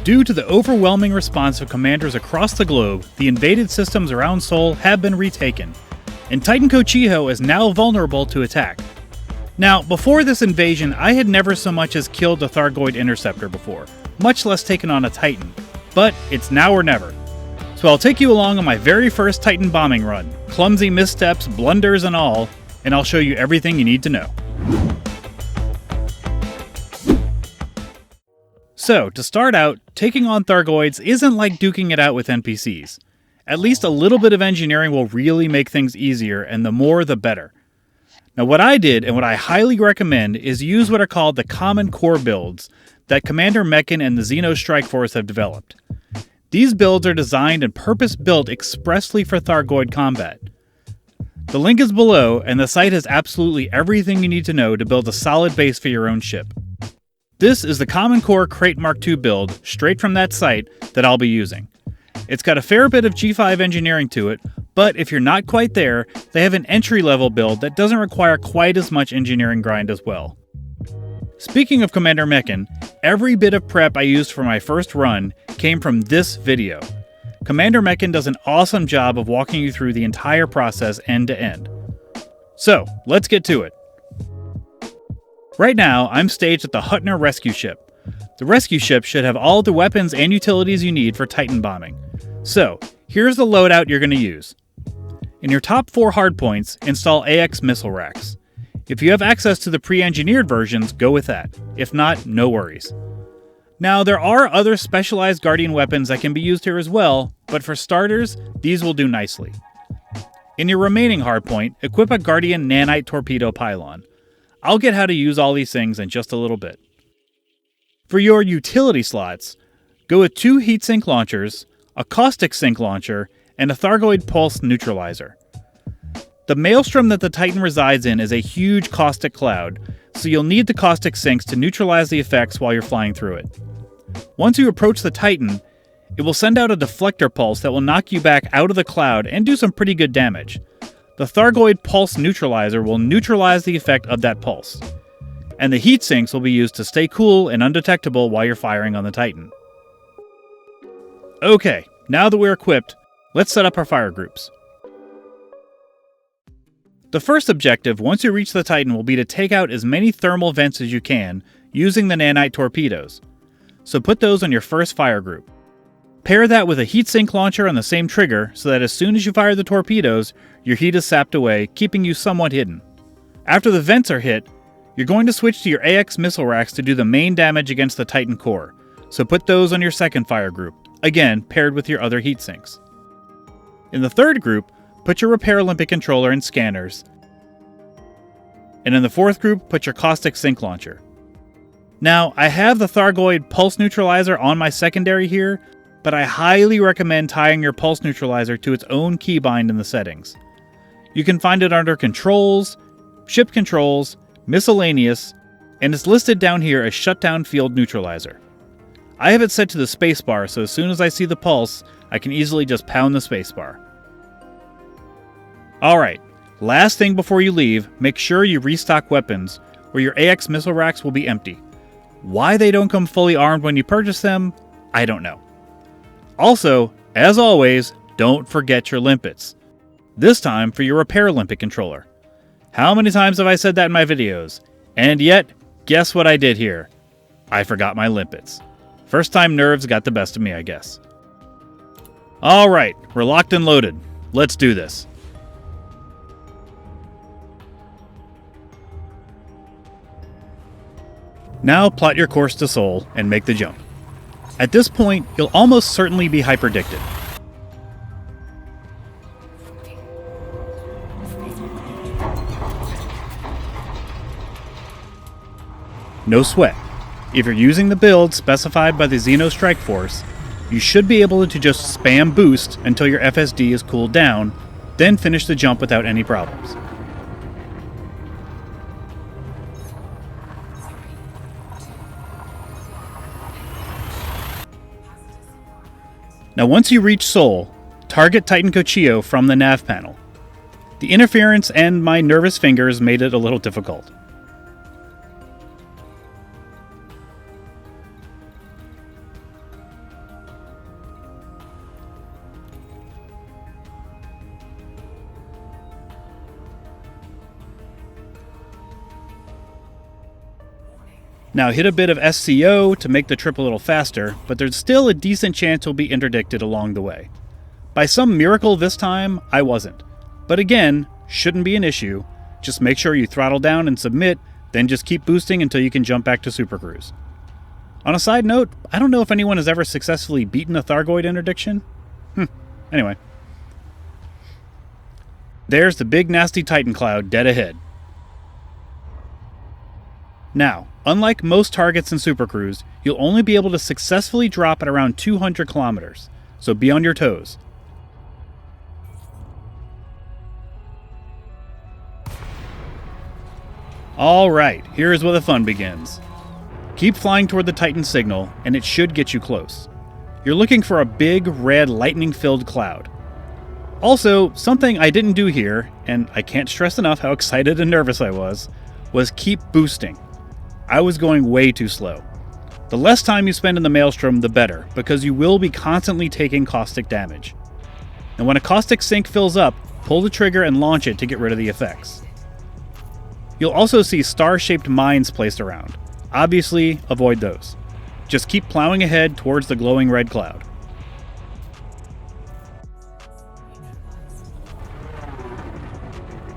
Due to the overwhelming response of commanders across the globe, the invaded systems around Sol have been retaken, and Titan Cocijo is now vulnerable to attack. Now, before this invasion, I had never so much as killed a Thargoid interceptor before, much less taken on a Titan, but it's now or never. So I'll take you along on my very first Titan bombing run, clumsy missteps, blunders and all, and I'll show you everything you need to know. So, to start out, taking on Thargoids isn't like duking it out with NPCs. At least a little bit of engineering will really make things easier, and the more the better. Now what I did, and what I highly recommend, is use what are called the common core builds that Commander Mechan and the Xeno Strike Force have developed. These builds are designed and purpose-built expressly for Thargoid combat. The link is below, and the site has absolutely everything you need to know to build a solid base for your own ship. This is the Common Core Crate Mark II build, straight from that site, that I'll be using. It's got a fair bit of G5 engineering to it, but if you're not quite there, they have an entry-level build that doesn't require quite as much engineering grind as well. Speaking of Commander Mechan, every bit of prep I used for my first run came from this video. Commander Mechan does an awesome job of walking you through the entire process end to end. So, let's get to it. Right now, I'm staged at the Hutner rescue ship. The rescue ship should have all the weapons and utilities you need for Titan bombing. So, here's the loadout you're going to use. In your top 4 hardpoints, install AX missile racks. If you have access to the pre-engineered versions, go with that. If not, no worries. Now, there are other specialized Guardian weapons that can be used here as well, but for starters, these will do nicely. In your remaining hardpoint, equip a Guardian nanite torpedo pylon. I'll get how to use all these things in just a little bit. For your utility slots, go with 2 heatsink launchers, a caustic sink launcher, and a Thargoid pulse neutralizer. The Maelstrom that the Titan resides in is a huge caustic cloud, so you'll need the caustic sinks to neutralize the effects while you're flying through it. Once you approach the Titan, it will send out a deflector pulse that will knock you back out of the cloud and do some pretty good damage. The Thargoid pulse neutralizer will neutralize the effect of that pulse, and the heat sinks will be used to stay cool and undetectable while you're firing on the Titan. Okay, now that we're equipped, let's set up our fire groups. The first objective once you reach the Titan will be to take out as many thermal vents as you can using the nanite torpedoes, so put those on your first fire group. Pair that with a heatsink launcher on the same trigger so that as soon as you fire the torpedoes, your heat is sapped away, keeping you somewhat hidden. After the vents are hit, you're going to switch to your AX missile racks to do the main damage against the Titan core, so put those on your second fire group, again paired with your other heat sinks. In the third group, put your repair limpet controller and scanners, and in the fourth group, put your caustic sink launcher. Now, I have the Thargoid pulse neutralizer on my secondary here, but I highly recommend tying your pulse neutralizer to its own keybind in the settings. You can find it under Controls, Ship Controls, Miscellaneous, and it's listed down here as Shutdown Field Neutralizer. I have it set to the spacebar, so as soon as I see the pulse, I can easily just pound the spacebar. Alright, last thing before you leave, make sure you restock weapons, or your AX missile racks will be empty. Why they don't come fully armed when you purchase them, I don't know. Also, as always, don't forget your limpets. This time for your repair limpet controller. How many times have I said that in my videos? And yet, guess what I did here? I forgot my limpets. First time nerves got the best of me, I guess. Alright, we're locked and loaded. Let's do this. Now plot your course to Sol and make the jump. At this point, you'll almost certainly be hyperdicted. No sweat. If you're using the build specified by the Xeno Strike Force, you should be able to just spam boost until your FSD is cooled down, then finish the jump without any problems. Now once you reach Sol, target Titan Cocijo from the nav panel. The interference and my nervous fingers made it a little difficult. Now hit a bit of SCO to make the trip a little faster, but there's still a decent chance you'll be interdicted along the way. By some miracle this time, I wasn't. But again, shouldn't be an issue. Just make sure you throttle down and submit, then just keep boosting until you can jump back to Super Cruise. On a side note, I don't know if anyone has ever successfully beaten a Thargoid interdiction. Anyway. There's the big nasty Titan cloud dead ahead. Now, unlike most targets in Super Cruise, you'll only be able to successfully drop at around 200 kilometers, so be on your toes. Alright, here is where the fun begins. Keep flying toward the Titan signal, and it should get you close. You're looking for a big, red, lightning-filled cloud. Also, something I didn't do here, and I can't stress enough how excited and nervous I was keep boosting. I was going way too slow. The less time you spend in the Maelstrom, the better, because you will be constantly taking caustic damage. And when a caustic sink fills up, pull the trigger and launch it to get rid of the effects. You'll also see star-shaped mines placed around. Obviously, avoid those. Just keep plowing ahead towards the glowing red cloud.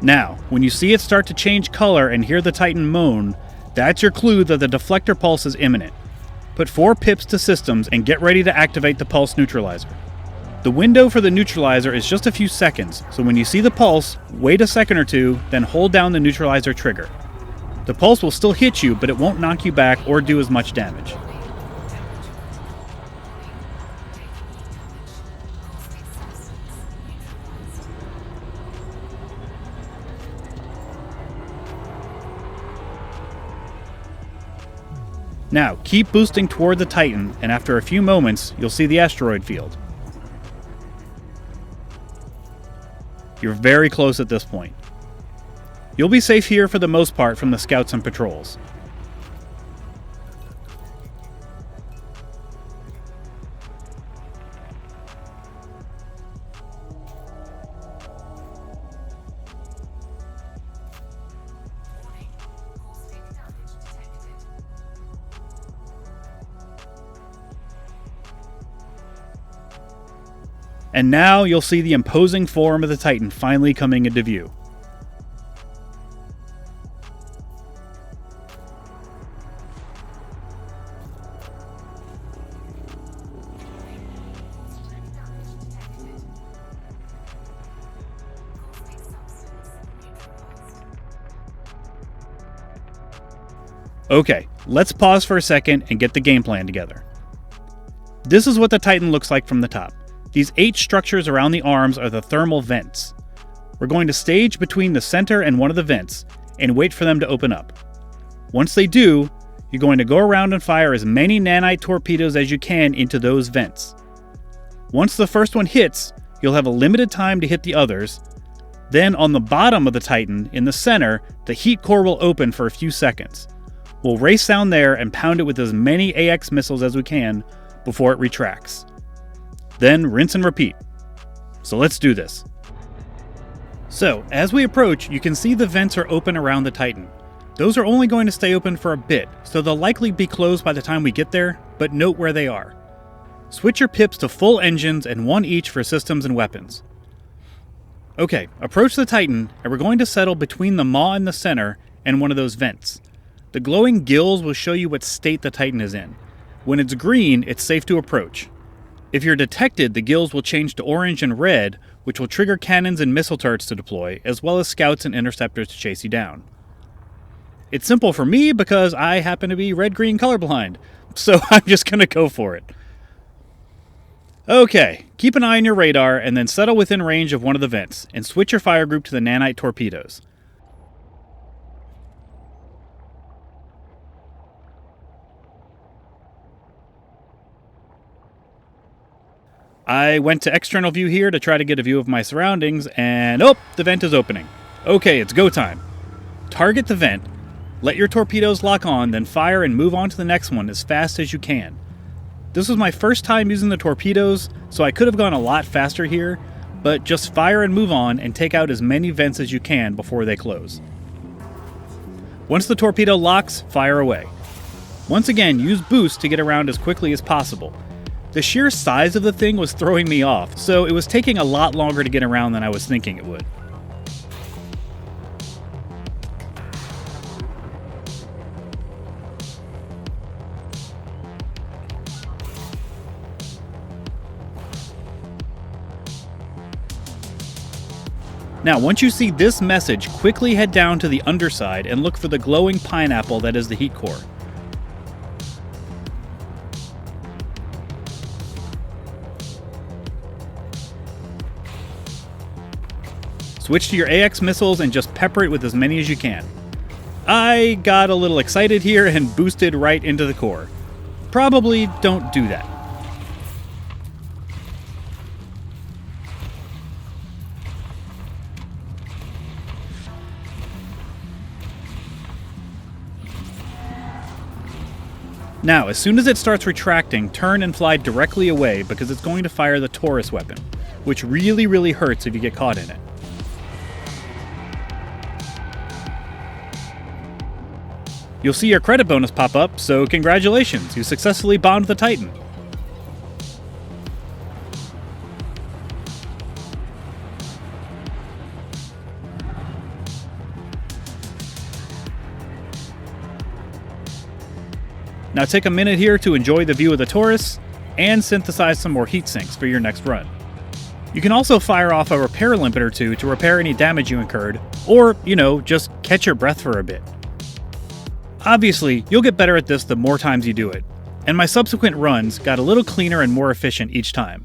Now, when you see it start to change color and hear the Titan moan, that's your clue that the deflector pulse is imminent. Put 4 pips to systems and get ready to activate the pulse neutralizer. The window for the neutralizer is just a few seconds, so when you see the pulse, wait a second or two, then hold down the neutralizer trigger. The pulse will still hit you, but it won't knock you back or do as much damage. Now, keep boosting toward the Titan, and after a few moments, you'll see the asteroid field. You're very close at this point. You'll be safe here for the most part from the scouts and patrols. And now you'll see the imposing form of the Titan finally coming into view. Okay, let's pause for a second and get the game plan together. This is what the Titan looks like from the top. These 8 structures around the arms are the thermal vents. We're going to stage between the center and one of the vents, and wait for them to open up. Once they do, you're going to go around and fire as many nanite torpedoes as you can into those vents. Once the first one hits, you'll have a limited time to hit the others. Then on the bottom of the Titan, in the center, the heat core will open for a few seconds. We'll race down there and pound it with as many AX missiles as we can before it retracts. Then rinse and repeat. So let's do this. So, as we approach, you can see the vents are open around the Titan. Those are only going to stay open for a bit, so they'll likely be closed by the time we get there, but note where they are. Switch your pips to full engines and 1 each for systems and weapons. Okay, approach the Titan, and we're going to settle between the maw in the center and one of those vents. The glowing gills will show you what state the Titan is in. When it's green, it's safe to approach. If you're detected, the gills will change to orange and red, which will trigger cannons and missile turrets to deploy, as well as scouts and interceptors to chase you down. It's simple for me because I happen to be red-green colorblind, so I'm just going to go for it. Okay, keep an eye on your radar and then settle within range of one of the vents, and switch your fire group to the nanite torpedoes. I went to external view here to try to get a view of my surroundings, and the vent is opening. Okay, it's go time. Target the vent, let your torpedoes lock on, then fire and move on to the next one as fast as you can. This was my first time using the torpedoes, so I could have gone a lot faster here, but just fire and move on and take out as many vents as you can before they close. Once the torpedo locks, fire away. Once again, use boost to get around as quickly as possible. The sheer size of the thing was throwing me off, so it was taking a lot longer to get around than I was thinking it would. Now, once you see this message, quickly head down to the underside and look for the glowing pineapple that is the heat core. Switch to your AX missiles and just pepper it with as many as you can. I got a little excited here and boosted right into the core. Probably don't do that. Now, as soon as it starts retracting, turn and fly directly away because it's going to fire the Taurus weapon, which really hurts if you get caught in it. You'll see your credit bonus pop up, so congratulations, you successfully bombed the Titan. Now take a minute here to enjoy the view of the Taurus, and synthesize some more heat sinks for your next run. You can also fire off a repair limpet or two to repair any damage you incurred, or, just catch your breath for a bit. Obviously, you'll get better at this the more times you do it, and my subsequent runs got a little cleaner and more efficient each time.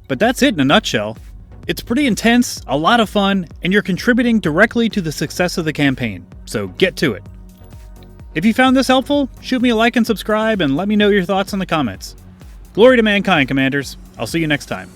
But that's it in a nutshell. It's pretty intense, a lot of fun, and you're contributing directly to the success of the campaign, so get to it. If you found this helpful, shoot me a like and subscribe, and let me know your thoughts in the comments. Glory to mankind, Commanders. I'll see you next time.